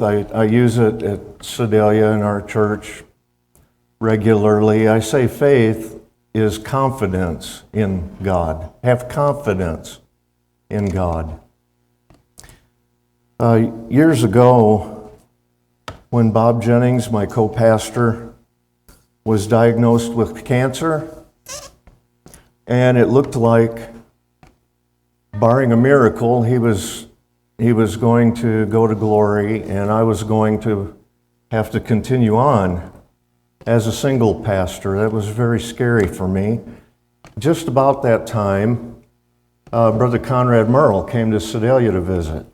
faith. I use it at Sedalia in our church regularly. I say faith is confidence in God. Have confidence in God. Years ago, when Bob Jennings, my co-pastor, was diagnosed with cancer, and it looked like, barring a miracle, he was going to go to glory, and I was going to have to continue on as a single pastor. That was very scary for me. Just about that time, Brother Conrad Merle came to Sedalia to visit.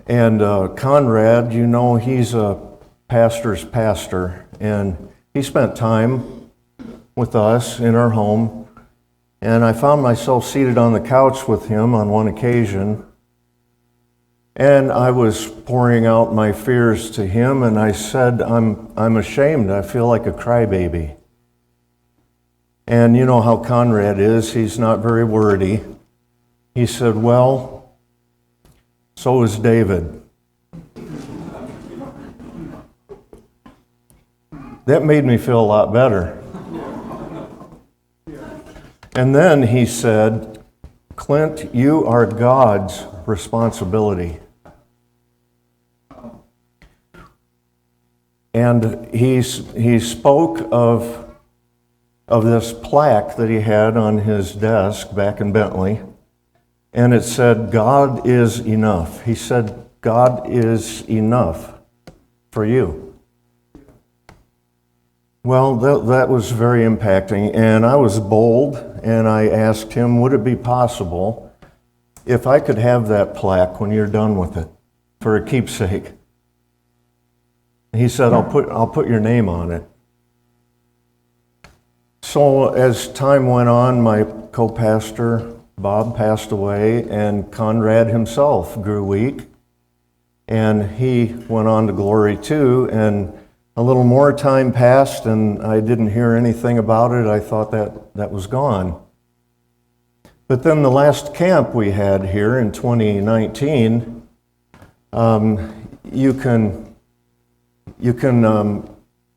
And Conrad, you know, he's a pastor's pastor, and he spent time with us in our home, and I found myself seated on the couch with him on one occasion, and I was pouring out my fears to him, and I said, I'm ashamed. I feel like a crybaby. And you know how Conrad is. He's not very wordy. He said, well, so is David. That made me feel a lot better. And then he said, Clint, you are God's responsibility. And he spoke of this plaque that he had on his desk back in Bentley, and it said, God is enough. He said, God is enough for you. Well, that was very impacting, and I was bold, and I asked him, would it be possible if I could have that plaque when you're done with it for a keepsake? He said, I'll put your name on it. So as time went on, my co-pastor, Bob, passed away, and Conrad himself grew weak, and he went on to glory too, and a little more time passed, and I didn't hear anything about it. I thought that was gone. But then the last camp we had here in 2019, you can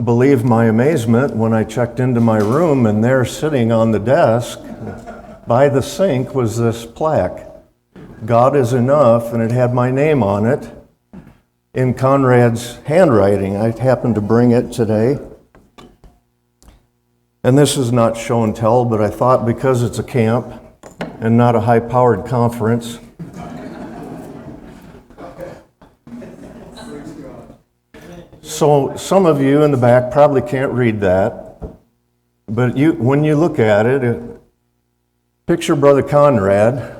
believe my amazement when I checked into my room, and there sitting on the desk by the sink was this plaque, God is enough, and it had my name on it in Conrad's handwriting. I happened to bring it today. And this is not show and tell, but I thought because it's a camp and not a high-powered conference, so some of you in the back probably can't read that, but when you look at it, picture Brother Conrad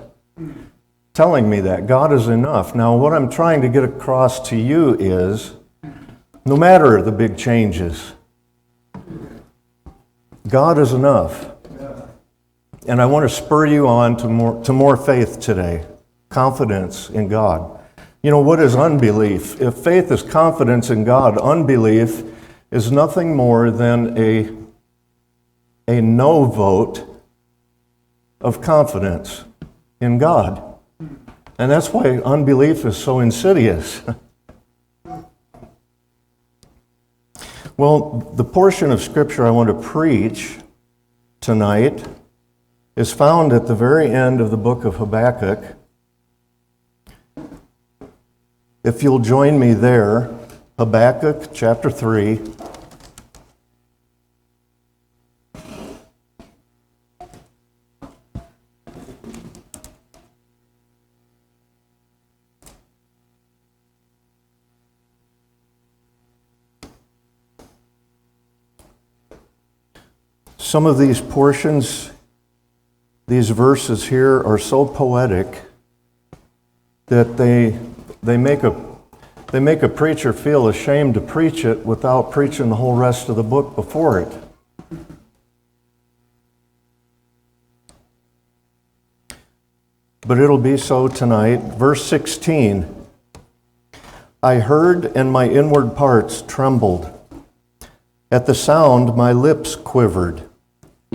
telling me that God is enough. Now, what I'm trying to get across to you is, no matter the big changes, God is enough. And I want to spur you on to more faith today, confidence in God. You know, what is unbelief? If faith is confidence in God, unbelief is nothing more than a no vote of confidence in God. And that's why unbelief is so insidious. Well, the portion of Scripture I want to preach tonight is found at the very end of the book of Habakkuk. If you'll join me there, Habakkuk chapter 3. Some of these portions, these verses here are so poetic that they make a preacher feel ashamed to preach it without preaching the whole rest of the book before it. But it'll be so tonight. Verse 16, I heard and my inward parts trembled. At the sound my lips quivered.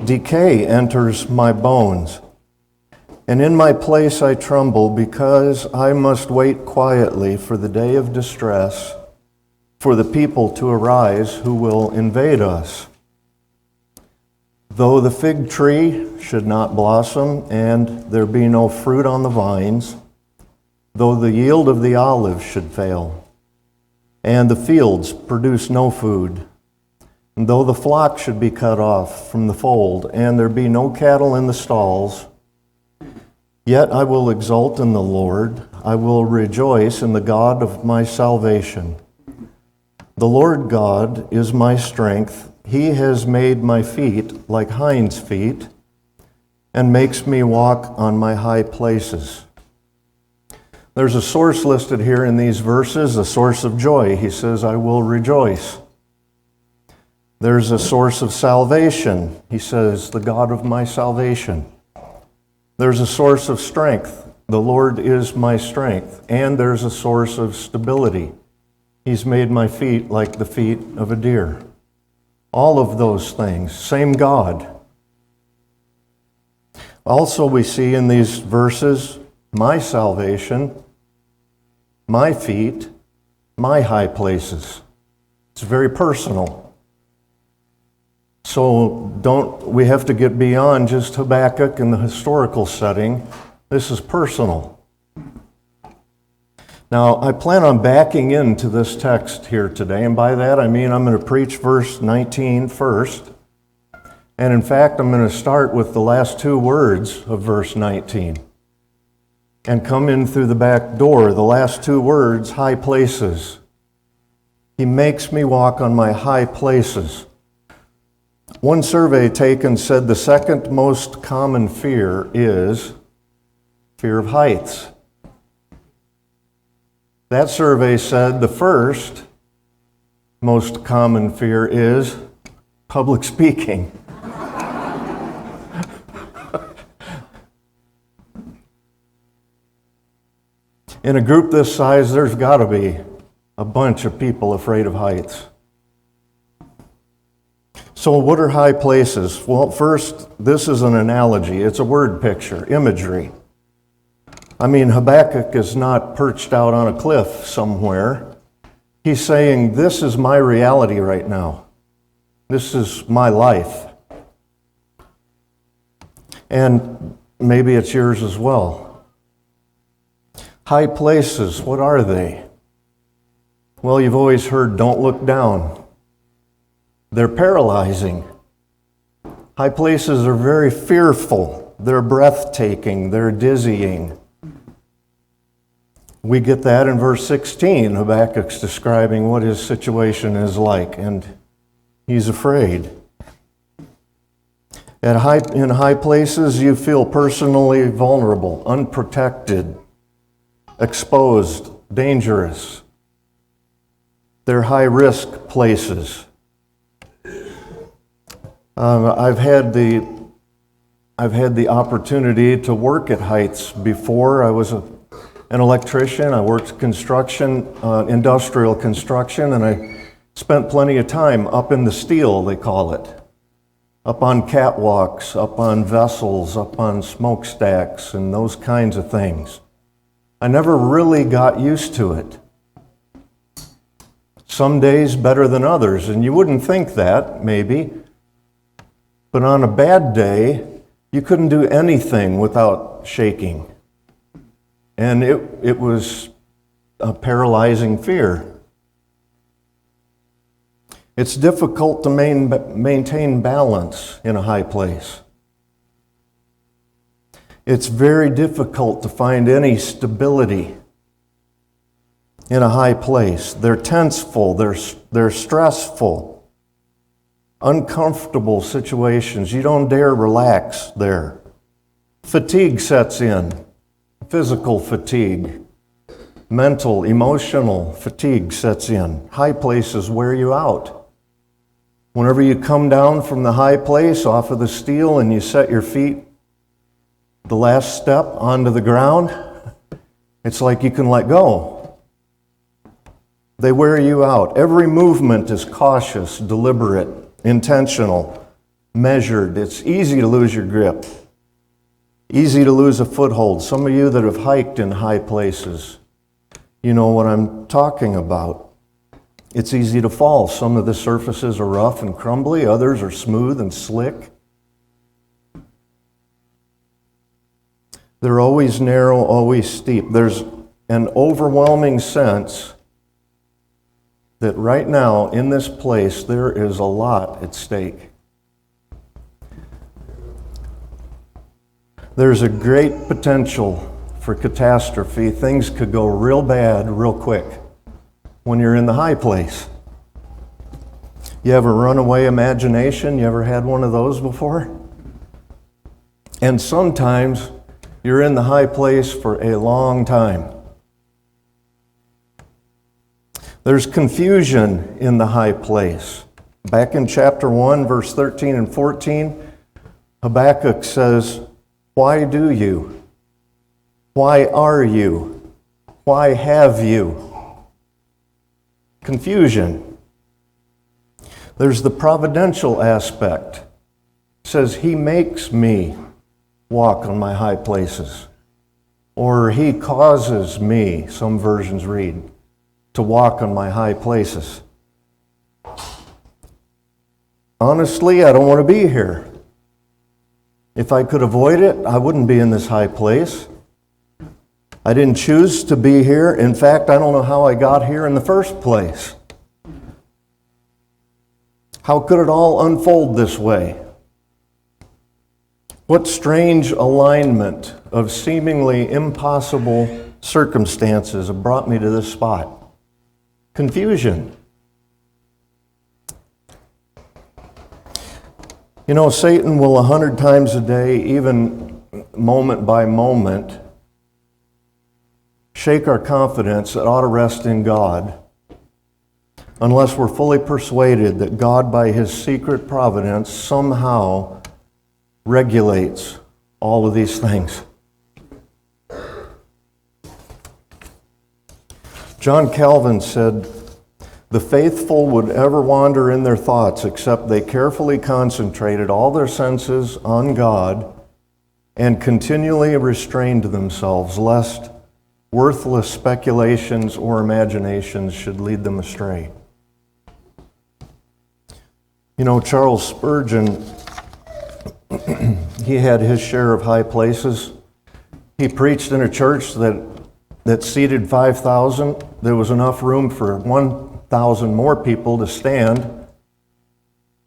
Decay enters my bones. And in my place I tremble, because I must wait quietly for the day of distress, for the people to arise who will invade us. Though the fig tree should not blossom, and there be no fruit on the vines, though the yield of the olive should fail, and the fields produce no food, and though the flock should be cut off from the fold, and there be no cattle in the stalls, yet I will exult in the Lord, I will rejoice in the God of my salvation. The Lord God is my strength. He has made my feet like hinds' feet, and makes me walk on my high places. There's a source listed here in these verses, a source of joy. He says, I will rejoice. There's a source of salvation. He says, the God of my salvation. There's a source of strength. The Lord is my strength. And there's a source of stability. He's made my feet like the feet of a deer. All of those things, same God. Also, we see in these verses, my salvation, my feet, my high places. It's very personal. So we have to get beyond just Habakkuk and the historical setting. This is personal. Now, I plan on backing into this text here today, and by that I mean I'm going to preach verse 19 first. And in fact, I'm going to start with the last two words of verse 19 and come in through the back door. The last two words, high places. He makes me walk on my high places. One survey taken said the second most common fear is fear of heights. That survey said the first most common fear is public speaking. In a group this size, there's got to be a bunch of people afraid of heights. So what are high places? Well, first, this is an analogy. It's a word picture, imagery. I mean, Habakkuk is not perched out on a cliff somewhere. He's saying, this is my reality right now. This is my life. And maybe it's yours as well. High places, what are they? Well, you've always heard, don't look down. They're paralyzing. High places are very fearful. They're breathtaking. They're dizzying. We get that in verse 16. Habakkuk's describing what his situation is like, and he's afraid. In high places, you feel personally vulnerable, unprotected, exposed, dangerous. They're high-risk places. I've had the opportunity to work at heights before. I was an electrician. I worked construction, industrial construction, and I spent plenty of time up in the steel, they call it. Up on catwalks, up on vessels, up on smokestacks, and those kinds of things. I never really got used to it. Some days better than others, and you wouldn't think that, maybe. But on a bad day, you couldn't do anything without shaking. And it was a paralyzing fear. It's difficult to maintain balance in a high place. It's very difficult to find any stability in a high place. They're tenseful, they're stressful, uncomfortable situations. You don't dare relax there. Fatigue sets in. Physical fatigue, mental, emotional fatigue sets in. High places wear you out. Whenever you come down from the high place off of the steel and you set your feet, the last step onto the ground, it's like you can let go. They wear you out. Every movement is cautious, deliberate, intentional, measured. It's easy to lose your grip. Easy to lose a foothold. Some of you that have hiked in high places, you know what I'm talking about. It's easy to fall. Some of the surfaces are rough and crumbly, others are smooth and slick. They're always narrow, always steep. There's an overwhelming sense that right now in this place there is a lot at stake. There's a great potential for catastrophe. Things could go real bad real quick when you're in the high place. You have a runaway imagination? You ever had one of those before? And sometimes you're in the high place for a long time. There's confusion in the high place. Back in chapter 1, verse 13 and 14, Habakkuk says, "Why do you? Why are you? Why have you?" Confusion. There's the providential aspect. It says, He makes me walk on my high places. Or He causes me, some versions read, to walk on my high places. Honestly, I don't want to be here. If I could avoid it, I wouldn't be in this high place. I didn't choose to be here. In fact, I don't know how I got here in the first place. How could it all unfold this way? What strange alignment of seemingly impossible circumstances have brought me to this spot? Confusion. You know, Satan will 100 times a day, even moment by moment, shake our confidence that ought to rest in God, unless we're fully persuaded that God, by His secret providence, somehow regulates all of these things. John Calvin said, "The faithful would ever wander in their thoughts except they carefully concentrated all their senses on God and continually restrained themselves, lest worthless speculations or imaginations should lead them astray." You know, Charles Spurgeon, he had his share of high places. He preached in a church that seated 5,000. There was enough room for 1,000 more people to stand.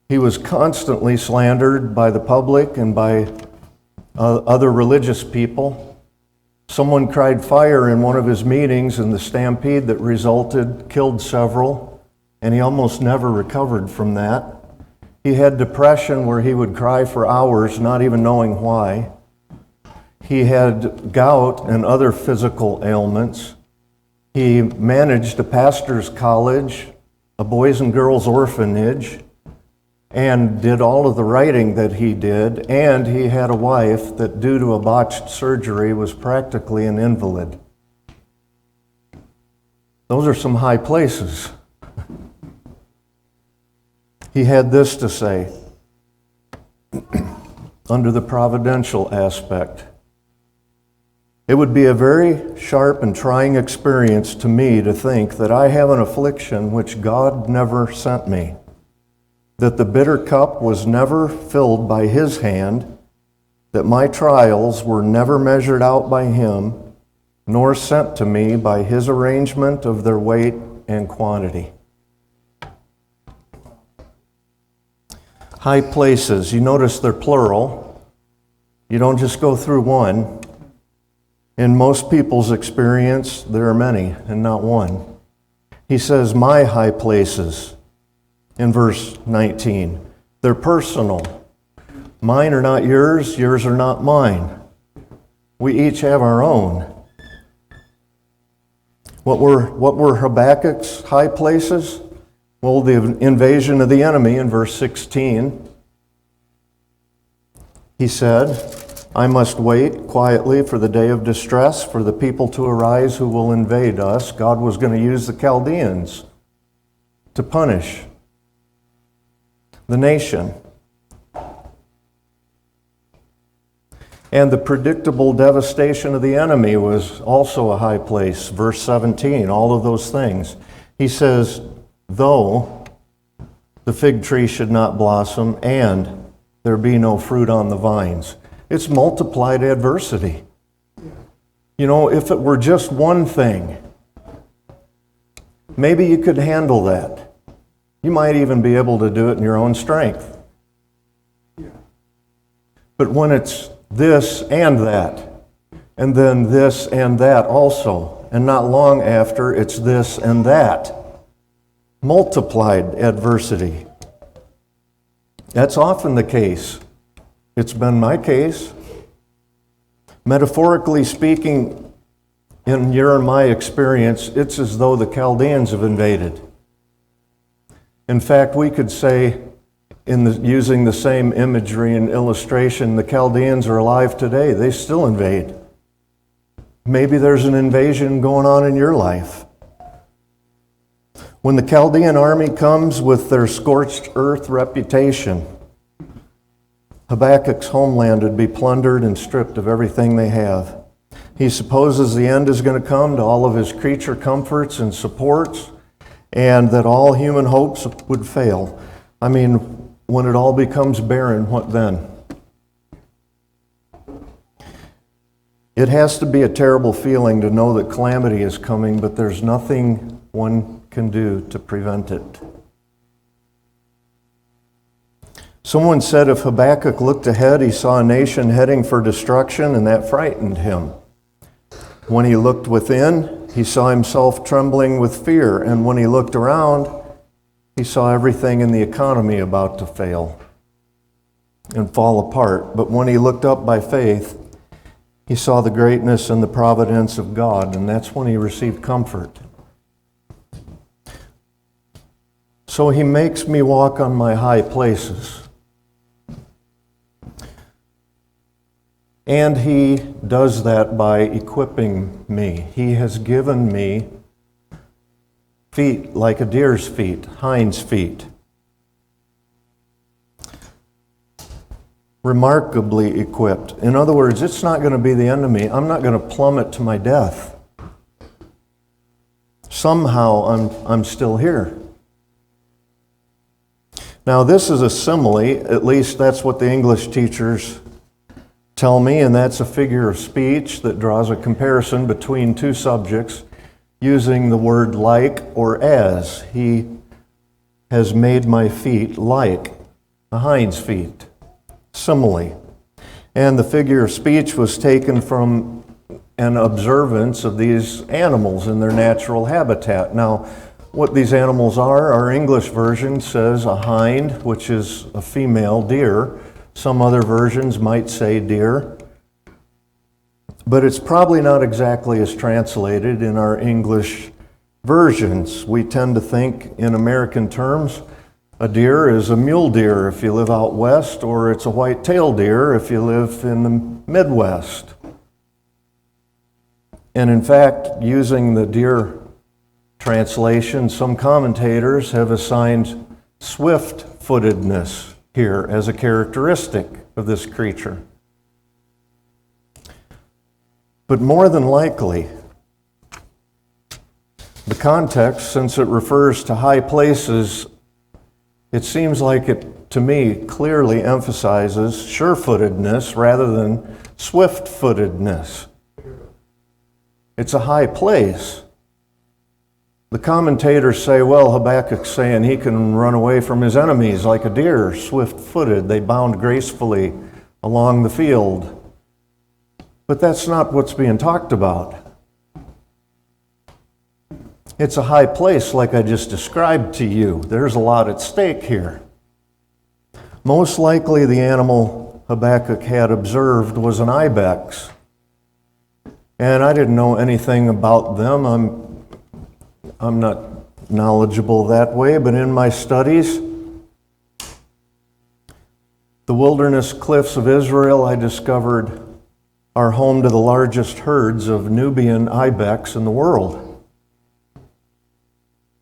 He was constantly slandered by the public and by other religious people. Someone cried fire in one of his meetings, and the stampede that resulted killed several, and he almost never recovered from that. He had depression where he would cry for hours, not even knowing why. He had gout and other physical ailments. He managed a pastor's college, a boys and girls orphanage, and did all of the writing that he did, and he had a wife that, due to a botched surgery, was practically an invalid. Those are some high places. He had this to say under the providential aspect: "It would be a very sharp and trying experience to me to think that I have an affliction which God never sent me, that the bitter cup was never filled by His hand, that my trials were never measured out by Him, nor sent to me by His arrangement of their weight and quantity." High places, you notice they're plural. You don't just go through one. In most people's experience, there are many and not one. He says, "my high places," in verse 19. They're personal. Mine are not yours, yours are not mine. We each have our own. What were Habakkuk's high places? Well, the invasion of the enemy in verse 16. He said, "I must wait quietly for the day of distress, for the people to arise who will invade us." God was going to use the Chaldeans to punish the nation. And the predictable devastation of the enemy was also a high place. Verse 17, all of those things. He says, though the fig tree should not blossom and there be no fruit on the vines. It's multiplied adversity. You know, if it were just one thing, maybe you could handle that. You might even be able to do it in your own strength. But when it's this and that, and then this and that also, and not long after, it's this and that, multiplied adversity. That's often the case. It's been my case. Metaphorically speaking, in your and my experience, it's as though the Chaldeans have invaded. In fact, we could say, using the same imagery and illustration, the Chaldeans are alive today. They still invade. Maybe there's an invasion going on in your life. When the Chaldean army comes with their scorched earth reputation, Habakkuk's homeland would be plundered and stripped of everything they have. He supposes the end is going to come to all of his creature comforts and supports, and that all human hopes would fail. I mean, when it all becomes barren, what then? It has to be a terrible feeling to know that calamity is coming, but there's nothing one can do to prevent it. Someone said if Habakkuk looked ahead, he saw a nation heading for destruction, and that frightened him. When he looked within, he saw himself trembling with fear, and when he looked around, he saw everything in the economy about to fail and fall apart. But when he looked up by faith, he saw the greatness and the providence of God, and that's when he received comfort. So he makes me walk on my high places. And he does that by equipping me. He has given me feet like a deer's feet, Hinds' feet. Remarkably equipped. In other words, it's not going to be the end of me. I'm not going to plummet to my death. Somehow I'm still here. Now this is a simile, at least that's what the English teachers tell me, and that's a figure of speech that draws a comparison between two subjects using the word like or as. He has made my feet like a hind's feet. Simile. And the figure of speech was taken from an observance of these animals in their natural habitat. Now, what these animals are, our English version says a hind, which is a female deer. Some other versions might say deer. But it's probably not exactly as translated in our English versions. We tend to think in American terms, a deer is a mule deer if you live out west, or it's a white-tailed deer if you live in the Midwest. And in fact, using the deer translation, some commentators have assigned swift-footedness here as a characteristic of this creature. But more than likely, the context, since it refers to high places, it seems like it, to me, clearly emphasizes sure-footedness rather than swift-footedness. It's a high place. The commentators say, well, Habakkuk's saying he can run away from his enemies like a deer, swift-footed. They bound gracefully along the field. But that's not what's being talked about. It's a high place like I just described to you. There's a lot at stake here. Most likely the animal Habakkuk had observed was an ibex. And I didn't know anything about them. I'm not knowledgeable that way, but in my studies, the wilderness cliffs of Israel, I discovered, are home to the largest herds of Nubian ibex in the world.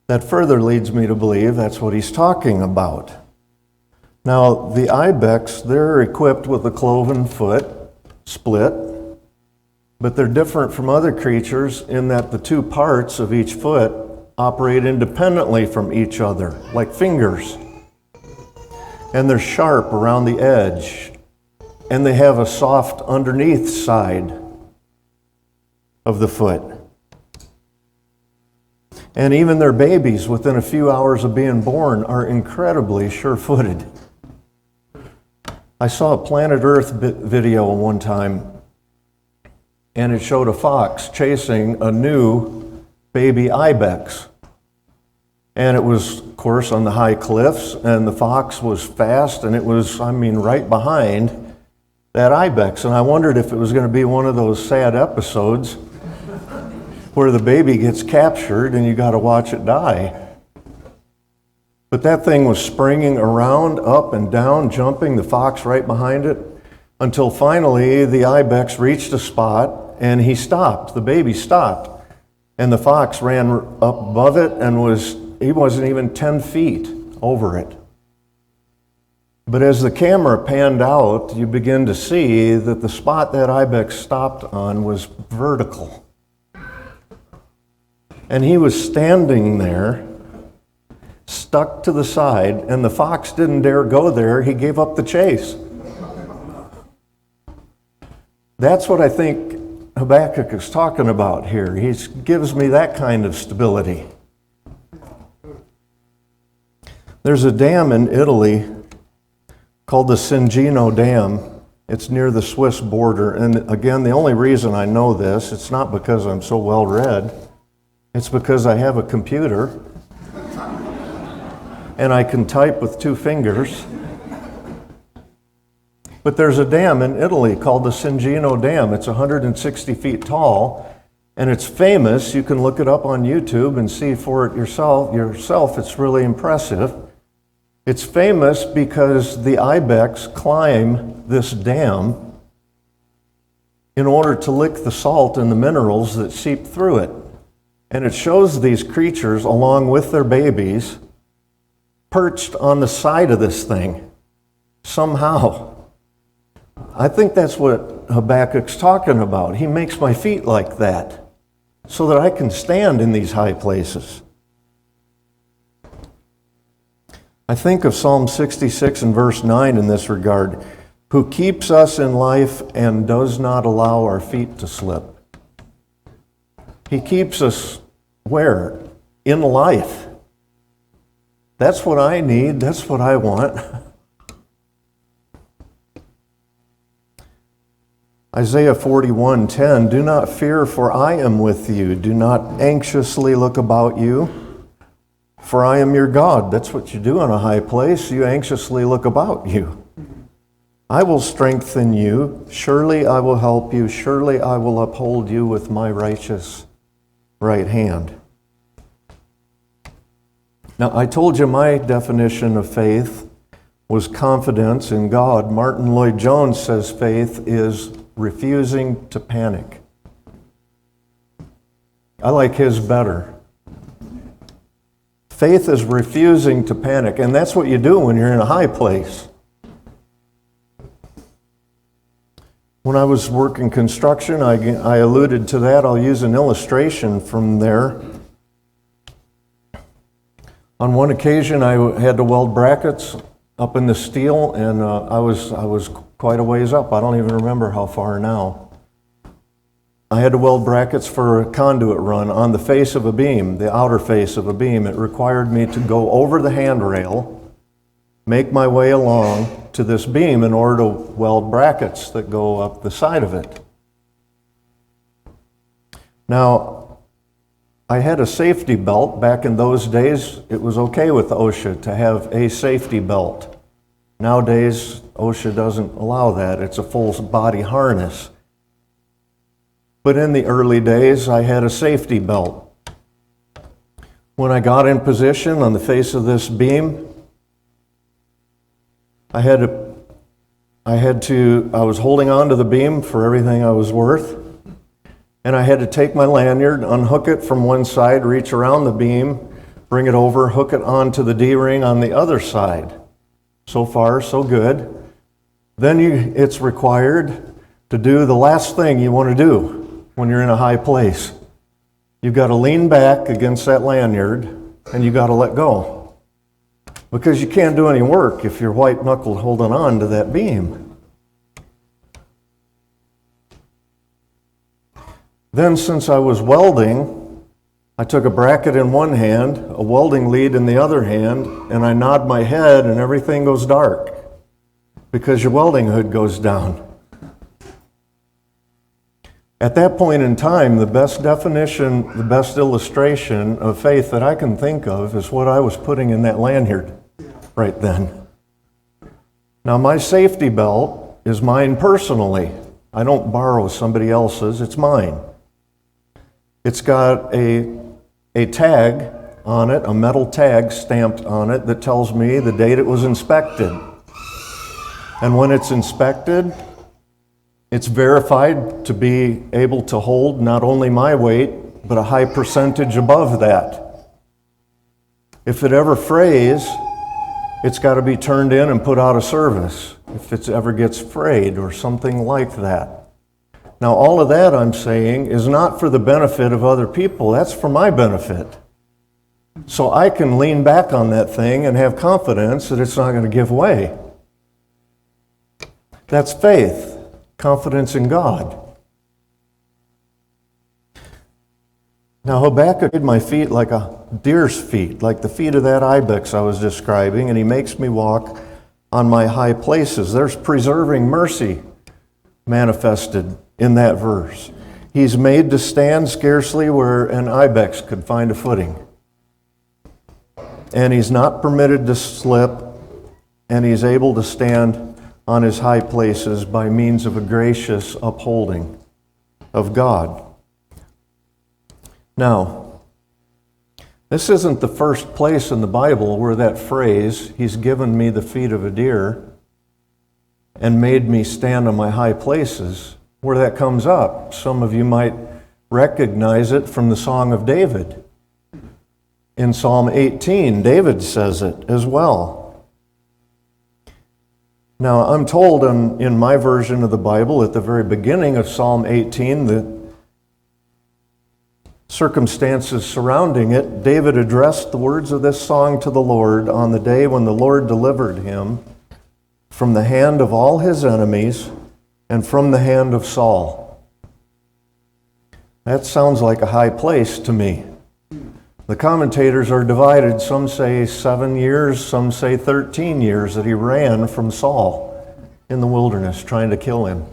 That further leads me to believe that's what he's talking about. Now, the ibex, they're equipped with a cloven foot, split, but they're different from other creatures in that the two parts of each foot operate independently from each other, like fingers. And they're sharp around the edge, and they have a soft underneath side of the foot. And even their babies, within a few hours of being born, are incredibly sure-footed. I saw a Planet Earth video one time, and it showed a fox chasing a new baby ibex. And it was, of course, on the high cliffs, and the fox was fast, and it was, right behind that ibex. And I wondered if it was going to be one of those sad episodes where the baby gets captured and you got to watch it die. But that thing was springing around, up and down, jumping, the fox right behind it, until finally the ibex reached a spot and he stopped. The baby stopped. And the fox ran up above it and he wasn't even 10 feet over it. But as the camera panned out, you begin to see that the spot that ibex stopped on was vertical. And he was standing there, stuck to the side, and the fox didn't dare go there. He gave up the chase. That's what I think Habakkuk is talking about here. He gives me that kind of stability. There's a dam in Italy called the Cingino Dam. It's near the Swiss border. And again, the only reason I know this, it's not because I'm so well read. It's because I have a computer and I can type with 2 fingers. But there's a dam in Italy called the Cingino Dam. It's 160 feet tall, and it's famous. You can look it up on YouTube and see for it yourself. It's really impressive. It's famous because the ibex climb this dam in order to lick the salt and the minerals that seep through it. And it shows these creatures, along with their babies, perched on the side of this thing, somehow. I think that's what Habakkuk's talking about. He makes my feet like that, so that I can stand in these high places. I think of Psalm 66 and verse 9 in this regard, who keeps us in life and does not allow our feet to slip. He keeps us where? In life. That's what I need. That's what I want. Isaiah 41:10, do not fear, for I am with you. Do not anxiously look about you, for I am your God. That's what you do in a high place. You anxiously look about you. I will strengthen you. Surely I will help you. Surely I will uphold you with my righteous right hand. Now, I told you my definition of faith was confidence in God. Martin Lloyd-Jones says faith is refusing to panic. I like his better. Faith is refusing to panic, and that's what you do when you're in a high place. When I was working construction, I alluded to that. I'll use an illustration from there. On one occasion, I had to weld brackets up in the steel, and I was quite a ways up. I don't even remember how far now. I had to weld brackets for a conduit run on the face of a beam, the outer face of a beam. It required me to go over the handrail, make my way along to this beam in order to weld brackets that go up the side of it. Now, I had a safety belt. Back in those days, it was okay with OSHA to have a safety belt. Nowadays, OSHA doesn't allow that. It's a full body harness. But in the early days, I had a safety belt. When I got in position on the face of this beam, I was holding on to the beam for everything I was worth, and I had to take my lanyard, unhook it from one side, reach around the beam, bring it over, hook it onto the D-ring on the other side. So far, so good. Then it's required to do the last thing you want to do when you're in a high place. You've got to lean back against that lanyard and you've got to let go. Because you can't do any work if you're white-knuckled holding on to that beam. Then, since I was welding, I took a bracket in one hand, a welding lead in the other hand, and I nod my head and everything goes dark because your welding hood goes down. At that point in time, the best definition, the best illustration of faith that I can think of is what I was putting in that lanyard right then. Now, my safety belt is mine personally. I don't borrow somebody else's, it's mine. It's got a tag on it, a metal tag stamped on it that tells me the date it was inspected. And when it's inspected, it's verified to be able to hold not only my weight, but a high percentage above that. If it ever frays, it's got to be turned in and put out of service if it ever gets frayed or something like that. Now, all of that I'm saying is not for the benefit of other people. That's for my benefit. So I can lean back on that thing and have confidence that it's not going to give way. That's faith. Confidence in God. Now Habakkuk made my feet like a deer's feet, like the feet of that ibex I was describing, and he makes me walk on my high places. There's preserving mercy manifested in that verse. He's made to stand scarcely where an ibex could find a footing. And he's not permitted to slip, and he's able to stand on his high places by means of a gracious upholding of God. Now, this isn't the first place in the Bible where that phrase, he's given me the feet of a deer and made me stand on my high places, where that comes up. Some of you might recognize it from the Song of David. In Psalm 18, David says it as well. Now, I'm told in my version of the Bible, at the very beginning of Psalm 18, the circumstances surrounding it, David addressed the words of this song to the Lord on the day when the Lord delivered him from the hand of all his enemies and from the hand of Saul. That sounds like a high place to me. The commentators are divided. Some say 7 years, some say 13 years that he ran from Saul in the wilderness trying to kill him.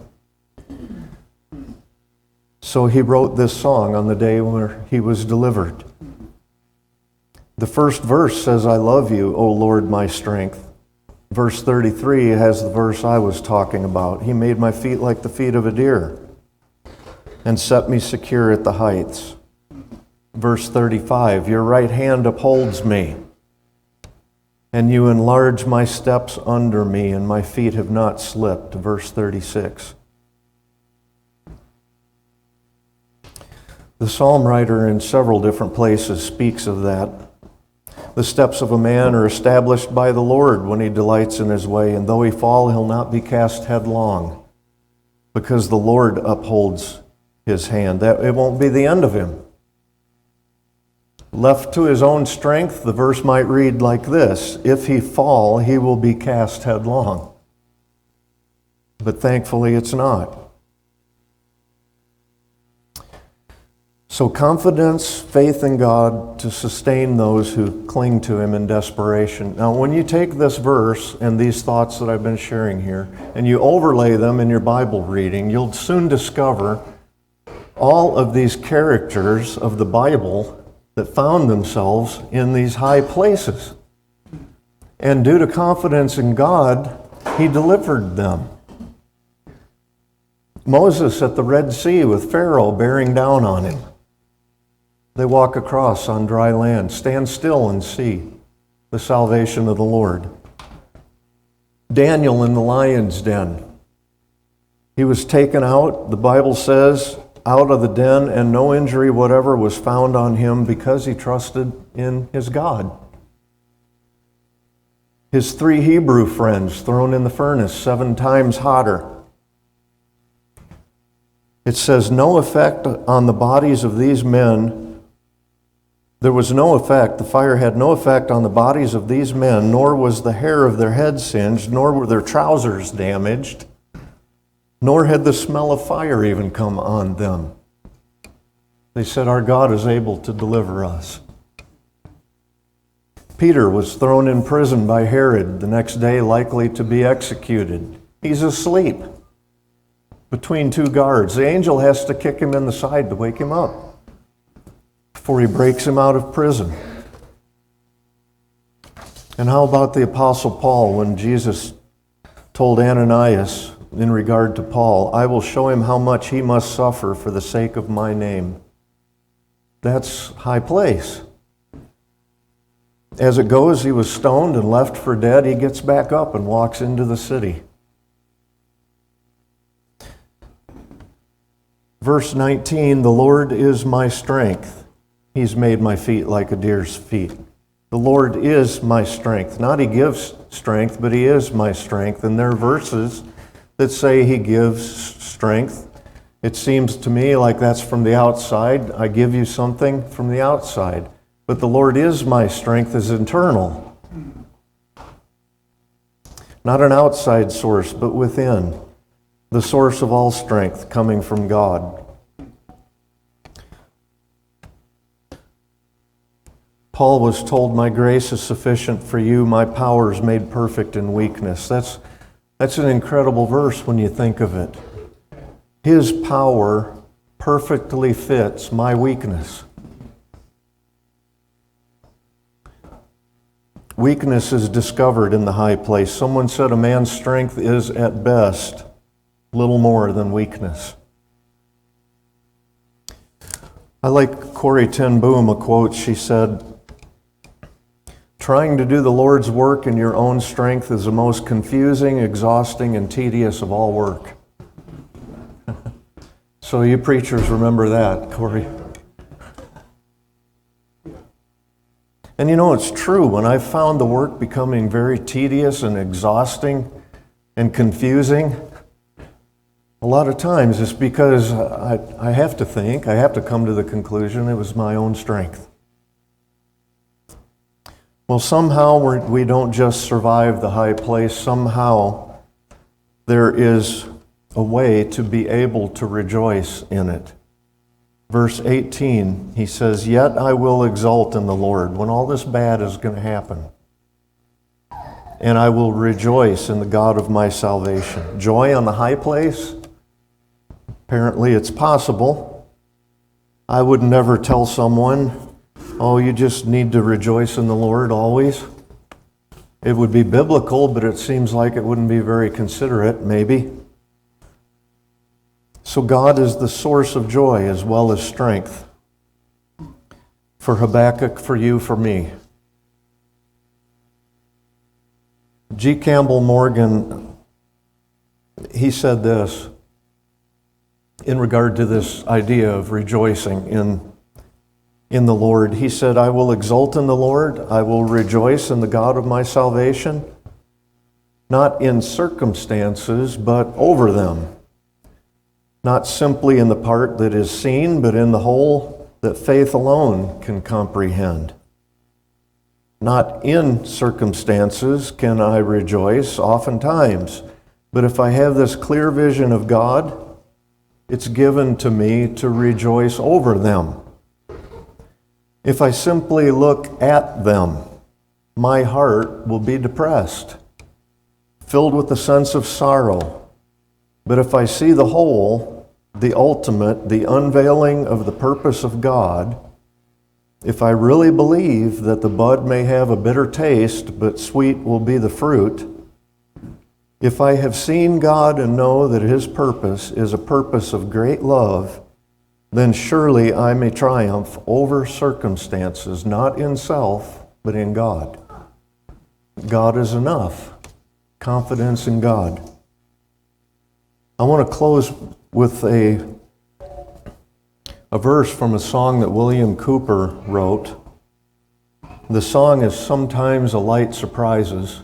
So he wrote this song on the day where he was delivered. The first verse says, I love you, O Lord, my strength. Verse 33 has the verse I was talking about. He made my feet like the feet of a deer and set me secure at the heights. Verse 35, your right hand upholds me, and you enlarge my steps under me, and my feet have not slipped. Verse 36. The psalm writer in several different places speaks of that. The steps of a man are established by the Lord when he delights in his way, and though he fall, he'll not be cast headlong, because the Lord upholds his hand. That it won't be the end of him. Left to his own strength, the verse might read like this: if he fall, he will be cast headlong. But thankfully it's not. So confidence, faith in God to sustain those who cling to him in desperation. Now when you take this verse and these thoughts that I've been sharing here, and you overlay them in your Bible reading, you'll soon discover all of these characters of the Bible that found themselves in these high places. And due to confidence in God, he delivered them. Moses at the Red Sea with Pharaoh bearing down on him. They walk across on dry land. Stand still and see the salvation of the Lord. Daniel in the lion's den. He was taken out, the Bible says, out of the den, and no injury whatever was found on him because he trusted in his God. His 3 Hebrew friends thrown in the furnace 7 times hotter. It says, no effect on the bodies of these men. There was no effect. The fire had no effect on the bodies of these men, nor was the hair of their heads singed, nor were their trousers damaged, nor had the smell of fire even come on them. They said, our God is able to deliver us. Peter was thrown in prison by Herod, the next day likely to be executed. He's asleep between two guards. The angel has to kick him in the side to wake him up before he breaks him out of prison. And how about the Apostle Paul when Jesus told Ananias in regard to Paul, I will show him how much he must suffer for the sake of my name. That's high place. As it goes, he was stoned and left for dead. He gets back up and walks into the city. Verse 19, the Lord is my strength. He's made my feet like a deer's feet. The Lord is my strength. Not he gives strength, but he is my strength. And there are verses that say he gives strength. It seems to me like that's from the outside. I give you something from the outside. But the Lord is my strength is internal. Not an outside source, but within. The source of all strength coming from God. Paul was told, my grace is sufficient for you, my power is made perfect in weakness. That's an incredible verse when you think of it. His power perfectly fits my weakness. Weakness is discovered in the high place. Someone said a man's strength is at best little more than weakness. I like Corrie ten Boom, a quote. She said, trying to do the Lord's work in your own strength is the most confusing, exhausting, and tedious of all work. So you preachers remember that, Corey. And you know, it's true. When I found the work becoming very tedious and exhausting and confusing, a lot of times it's because I have to come to the conclusion it was my own strength. Well, somehow we don't just survive the high place. Somehow there is a way to be able to rejoice in it. Verse 18, he says, yet I will exult in the Lord when all this bad is going to happen. And I will rejoice in the God of my salvation. Joy on the high place? Apparently it's possible. I would never tell someone, oh, you just need to rejoice in the Lord always. It would be biblical, but it seems like it wouldn't be very considerate, maybe. So God is the source of joy as well as strength. For Habakkuk, for you, for me. G. Campbell Morgan, he said this in regard to this idea of rejoicing in the Lord. He said, I will exult in the Lord, I will rejoice in the God of my salvation, not in circumstances, but over them. Not simply in the part that is seen, but in the whole that faith alone can comprehend. Not in circumstances can I rejoice, oftentimes, but if I have this clear vision of God, it's given to me to rejoice over them. If I simply look at them, my heart will be depressed, filled with a sense of sorrow. But if I see the whole, the ultimate, the unveiling of the purpose of God, if I really believe that the bud may have a bitter taste, but sweet will be the fruit, if I have seen God and know that His purpose is a purpose of great love, then surely I may triumph over circumstances, not in self, but in God. God is enough. Confidence in God. I want to close with a verse from a song that William Cooper wrote. The song is Sometimes a Light Surprises,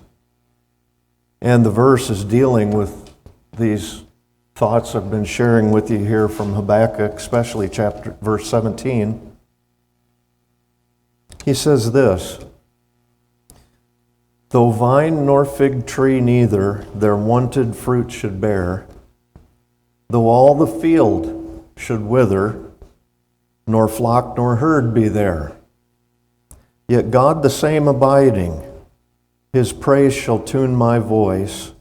and the verse is dealing with these thoughts I've been sharing with you here from Habakkuk, especially verse 17. He says this, "Though vine nor fig tree neither their wonted fruit should bear, though all the field should wither, nor flock nor herd be there, yet God the same abiding, his praise shall tune my voice,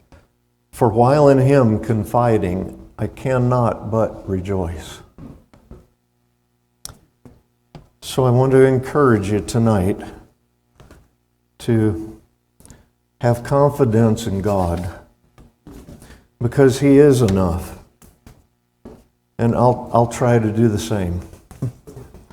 for while in him confiding, I cannot but rejoice." So I want to encourage you tonight to have confidence in God, because he is enough. And I'll try to do the same.